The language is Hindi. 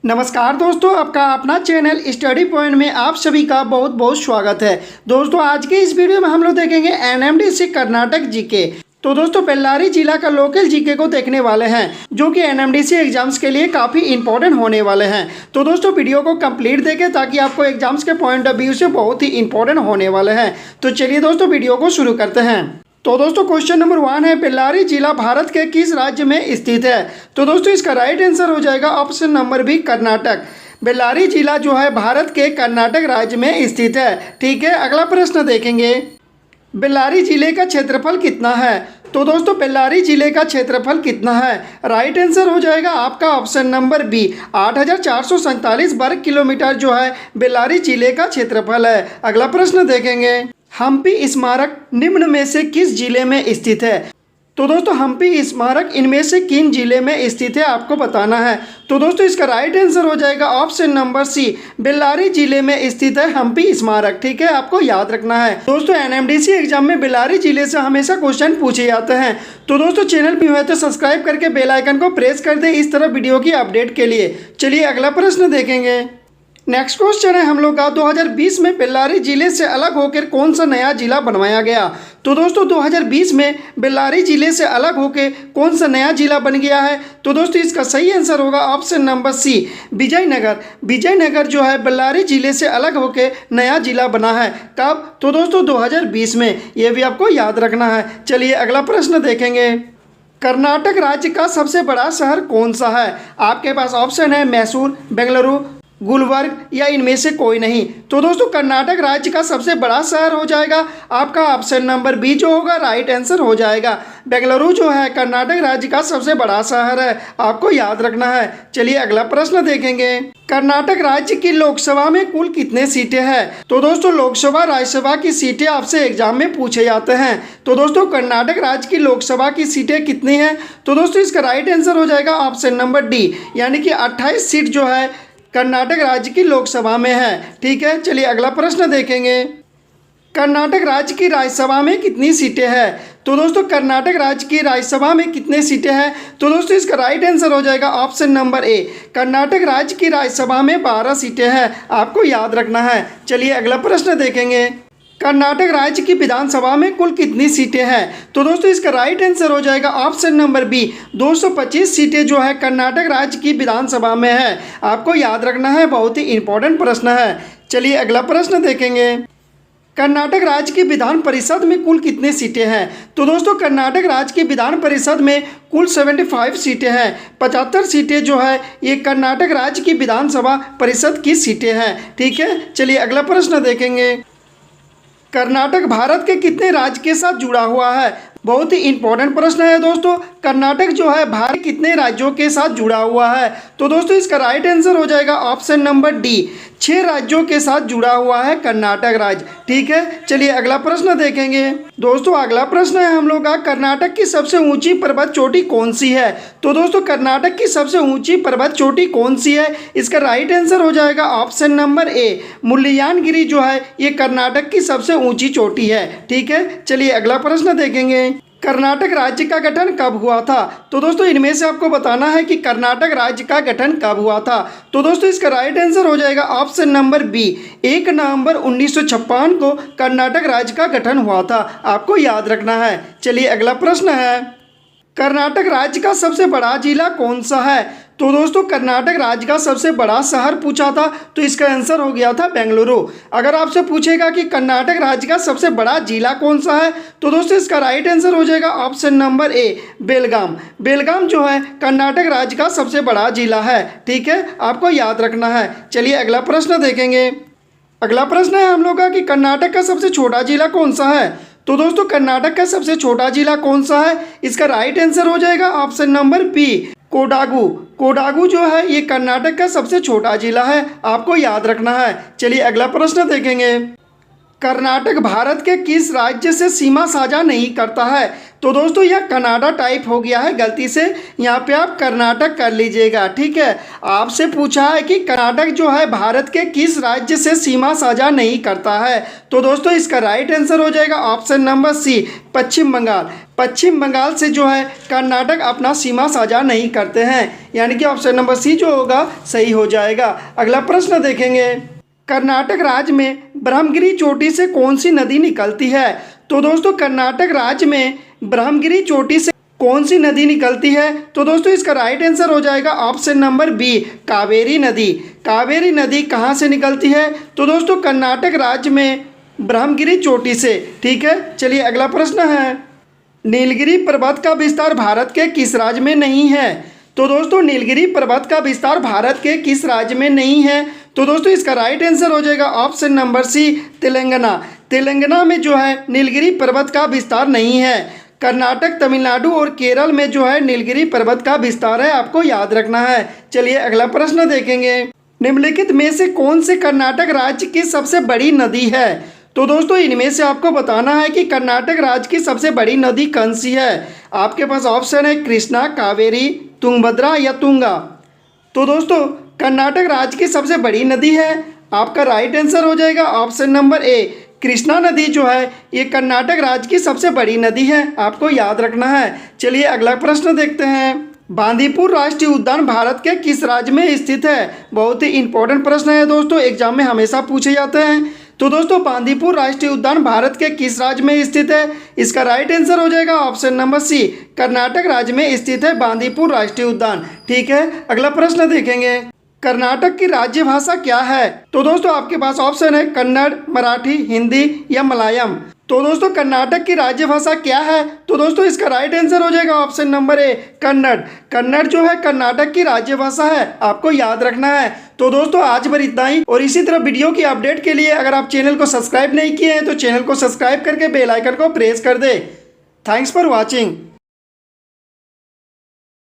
नमस्कार दोस्तों, आपका अपना चैनल स्टडी पॉइंट में आप सभी का बहुत बहुत स्वागत है। दोस्तों आज के इस वीडियो में हम लोग देखेंगे एनएमडीसी कर्नाटक जीके। तो दोस्तों बेल्लारी जिला का लोकल जीके को देखने वाले हैं जो कि एनएमडीसी एग्जाम्स के लिए काफ़ी इंपॉर्टेंट होने वाले हैं। तो दोस्तों वीडियो को कंप्लीट देखें ताकि आपको एग्जाम्स के पॉइंट ऑफ व्यू से बहुत ही इंपॉर्टेंट होने वाले हैं। तो चलिए दोस्तों वीडियो को शुरू करते हैं। तो दोस्तों क्वेश्चन नंबर 1 है, बेल्लारी जिला भारत के किस राज्य में स्थित है? तो दोस्तों इसका राइट आंसर हो जाएगा option number B, Karnataka. Bellary जिला जो है भारत के कर्नाटक राज्य में स्थित है। ठीक है, अगला प्रश्न देखेंगे, बेल्लारी जिले का क्षेत्रफल कितना है? तो दोस्तों बेल्लारी जिले का क्षेत्रफल कितना है? राइट आंसर हो जाएगा आपका ऑप्शन नंबर बी, 8,447 वर्ग किलोमीटर जो है बेल्लारी जिले का क्षेत्रफल है। अगला प्रश्न देखेंगे, हम्पी स्मारक निम्न में से किस जिले में स्थित है? तो दोस्तों हम्पी स्मारक इनमें से किन जिले में स्थित है आपको बताना है। तो दोस्तों इसका राइट आंसर हो जाएगा ऑप्शन नंबर सी, बेल्लारी जिले में स्थित है हम्पी स्मारक। ठीक है, आपको याद रखना है। दोस्तों एनएमडीसी एग्जाम में बेल्लारी जिले से हमेशा क्वेश्चन पूछे जाते हैं। तो दोस्तों चैनल पर हुए तो सब्सक्राइब करके बेल आइकन को प्रेस कर दे इस तरह वीडियो की अपडेट के लिए। चलिए अगला प्रश्न देखेंगे। नेक्स्ट क्वेश्चन है हम लोग का, 2020 में बेल्लारी जिले से अलग होकर कौन सा नया जिला बनवाया गया? तो दोस्तों 2020 में बेल्लारी जिले से अलग होकर कौन सा नया जिला बन गया है? तो दोस्तों इसका सही आंसर होगा option number C, Vijayanagar. Vijayanagar जो है बेल्लारी जिले से अलग होकर नया जिला बना है। कब? तो दोस्तों 2020 में। ये भी आपको याद रखना है। चलिए अगला प्रश्न देखेंगे, कर्नाटक राज्य का सबसे बड़ा शहर कौन सा है? आपके पास ऑप्शन है मैसूर, बेंगलुरु, गुलबर्ग या इनमें से कोई नहीं। तो दोस्तों कर्नाटक राज्य का सबसे बड़ा शहर हो जाएगा आपका ऑप्शन नंबर बी जो होगा राइट आंसर हो जाएगा। बेंगलुरु जो है कर्नाटक राज्य का सबसे बड़ा शहर है, आपको याद रखना है। चलिए अगला प्रश्न देखेंगे, कर्नाटक राज्य की लोकसभा में कुल कितने सीटें हैं? तो दोस्तों लोकसभा राज्यसभा की सीटें आपसे एग्जाम में पूछे जाते हैं। तो दोस्तों कर्नाटक राज्य की लोकसभा की सीटें कितनी हैं? तो दोस्तों इसका राइट आंसर हो जाएगा ऑप्शन नंबर डी, यानी कि 28 सीट जो है कर्नाटक राज्य की लोकसभा में है। ठीक है, चलिए अगला प्रश्न देखेंगे, कर्नाटक राज्य की राज्यसभा में कितनी सीटें हैं? तो दोस्तों कर्नाटक राज्य की राज्यसभा में कितने सीटें हैं? तो दोस्तों इसका राइट आंसर हो जाएगा ऑप्शन नंबर ए, कर्नाटक राज्य की राज्यसभा में 12 सीटें हैं, आपको याद रखना है। चलिए अगला प्रश्न देखेंगे, कर्नाटक राज्य की विधानसभा में कुल कितनी सीटें हैं? तो दोस्तों इसका राइट आंसर हो जाएगा ऑप्शन नंबर बी, 225 सीटें जो है कर्नाटक राज्य की विधानसभा में है, आपको याद रखना है। बहुत ही इंपॉर्टेंट प्रश्न है। चलिए अगला प्रश्न देखेंगे, कर्नाटक राज्य की विधान परिषद में कुल कितने सीटें हैं? तो दोस्तों कर्नाटक राज्य की विधान परिषद में कुल 75 सीटें हैं। 75 सीटें जो है ये कर्नाटक राज्य की विधानसभा परिषद की सीटें हैं। ठीक है, चलिए अगला प्रश्न देखेंगे, कर्नाटक भारत के कितने राज्य के साथ जुड़ा हुआ है? बहुत ही इंपॉर्टेंट प्रश्न है दोस्तों। कर्नाटक जो है भारत के कितने राज्यों के साथ जुड़ा हुआ है? तो दोस्तों इसका राइट आंसर हो जाएगा ऑप्शन नंबर डी, 6 राज्यों के साथ जुड़ा हुआ है कर्नाटक राज्य। ठीक है, चलिए अगला प्रश्न देखेंगे। दोस्तों अगला प्रश्न है हम लोग का, कर्नाटक की सबसे ऊंची पर्वत चोटी कौन सी है? तो दोस्तों कर्नाटक की सबसे ऊंची पर्वत चोटी कौन सी है? इसका राइट आंसर हो जाएगा ऑप्शन नंबर ए, मुल्लियानगिरी जो है ये कर्नाटक की सबसे ऊंची चोटी है। ठीक है, चलिए अगला प्रश्न देखेंगे, कर्नाटक राज्य का गठन कब हुआ था? तो दोस्तों इनमें से आपको बताना है कि कर्नाटक राज्य का गठन कब हुआ था। तो दोस्तों इसका राइट आंसर हो जाएगा ऑप्शन नंबर बी, 1 नवंबर 1956 को कर्नाटक राज्य का गठन हुआ था, आपको याद रखना है। चलिए अगला प्रश्न है, कर्नाटक राज्य का सबसे बड़ा जिला कौन सा है? तो दोस्तों कर्नाटक राज्य का सबसे बड़ा शहर पूछा था तो इसका आंसर हो गया था बेंगलुरु। अगर आपसे पूछेगा कि कर्नाटक राज्य का सबसे बड़ा जिला कौन सा है तो दोस्तों इसका राइट आंसर हो जाएगा ऑप्शन नंबर ए, बेलगाम। बेलगाम जो है कर्नाटक राज्य का सबसे बड़ा जिला है। ठीक है, आपको याद रखना है। चलिए अगला प्रश्न देखेंगे। अगला प्रश्न है हम लोग का कि कर्नाटक का सबसे छोटा जिला कौन सा है? तो दोस्तों कर्नाटक का सबसे छोटा जिला कौन सा है? इसका राइट आंसर हो जाएगा option number B, Kodagu. Kodagu जो है ये कर्नाटक का सबसे छोटा जिला है, आपको याद रखना है। चलिए अगला प्रश्न देखेंगे, कर्नाटक भारत के किस राज्य से सीमा साझा नहीं करता है? तो दोस्तों यह कनाडा टाइप हो गया है, गलती से यहाँ पे आप कर्नाटक कर लीजिएगा। ठीक है, आपसे पूछा है कि कर्नाटक जो है भारत के किस राज्य से सीमा साझा नहीं करता है। तो दोस्तों इसका राइट आंसर हो जाएगा ऑप्शन नंबर सी, पश्चिम बंगाल। पश्चिम बंगाल से जो है कर्नाटक अपना सीमा साझा नहीं करते हैं, यानी कि ऑप्शन नंबर सी जो होगा सही हो जाएगा। अगला प्रश्न देखेंगे, कर्नाटक राज्य में ब्रह्मगिरी चोटी से कौन सी नदी निकलती है। तो दोस्तों कर्नाटक राज्य में ब्रह्मगिरी चोटी से कौन सी नदी निकलती है। तो दोस्तों इसका राइट आंसर हो जाएगा ऑप्शन नंबर बी, कावेरी नदी। कावेरी नदी कहाँ से निकलती है। तो दोस्तों कर्नाटक राज्य में ब्रह्मगिरी चोटी से। ठीक है, चलिए अगला प्रश्न है, नीलगिरी पर्वत का विस्तार भारत के किस राज्य में नहीं है। तो दोस्तों नीलगिरी पर्वत का विस्तार भारत के किस राज्य में नहीं है। तो दोस्तों इसका राइट आंसर हो जाएगा option number C, Telangana. Telangana में जो है नीलगिरी पर्वत का विस्तार नहीं है। कर्नाटक, तमिलनाडु और केरल में जो है नीलगिरी पर्वत का विस्तार है, आपको याद रखना है। चलिए अगला प्रश्न देखेंगे, निम्नलिखित में से कौन से कर्नाटक राज्य की सबसे बड़ी नदी है। तो दोस्तों इनमें से आपको बताना है कि कर्नाटक राज्य की सबसे बड़ी नदी कौन सी है। आपके पास ऑप्शन है कृष्णा, कावेरी, तुंगभद्रा या तुंगा। तो दोस्तों कर्नाटक राज्य की सबसे बड़ी नदी है, आपका राइट आंसर हो जाएगा ऑप्शन नंबर ए, कृष्णा नदी जो है ये कर्नाटक राज्य की सबसे बड़ी नदी है, आपको याद रखना है। चलिए अगला प्रश्न देखते हैं, बांदीपुर राष्ट्रीय उद्यान भारत के किस राज्य में स्थित है। बहुत ही इंपॉर्टेंट प्रश्न है दोस्तों, एग्जाम में हमेशा पूछे जाते हैं। तो दोस्तों बांदीपुर राष्ट्रीय उद्यान भारत के किस राज्य में स्थित है। इसका राइट आंसर हो जाएगा ऑप्शन नंबर सी, कर्नाटक राज्य में स्थित है बांदीपुर राष्ट्रीय उद्यान। ठीक है, अगला प्रश्न देखेंगे, कर्नाटक की राज्य भाषा क्या है। तो दोस्तों आपके पास ऑप्शन है कन्नड़, मराठी, हिंदी या मलयालम। तो दोस्तों कर्नाटक की राज्य भाषा क्या है। तो दोस्तों इसका राइट आंसर हो जाएगा option number A, Kannada. Kannada जो है कर्नाटक की राज्य भाषा है, आपको याद रखना है। तो दोस्तों आज भर इतना ही, और इसी तरह वीडियो की अपडेट के लिए अगर आप चैनल को सब्सक्राइब नहीं किए हैं तो चैनल को सब्सक्राइब करके बेल आइकन को प्रेस कर दे। Thanks for watching.